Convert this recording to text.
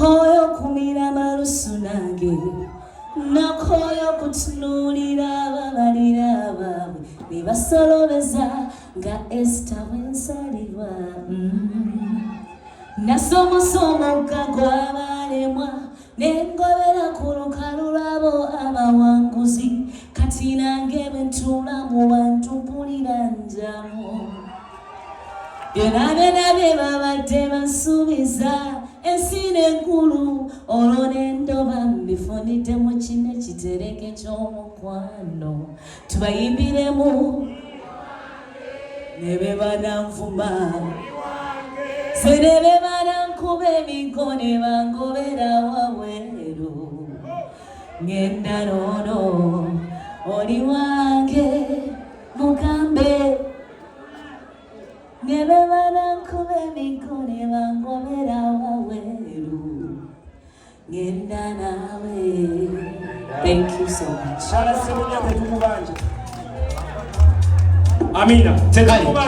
koyo kumira malusu nange nakoyo kutunulira ababalira baabwe ne basolobeza nga Esther bwensalirwa nasomosomo gw'abalemwa nengobera ku lukalu lwabo abawanguzi kati nange bwentula mu bantu mpulira njamu byonna bye babadde bansuubiza ensi n'eggulu olwo n'endoba mbifunidde mu kino ekitereke ky'omukwano tubayimbiremu ne be bananvuma se ne be banankuba emigo ne bangobera wabweru ngenda noono oli wange mugambe ne be banankuba emigo ne bangobera wabweru ngenda naawe. Thank you so much. Amina.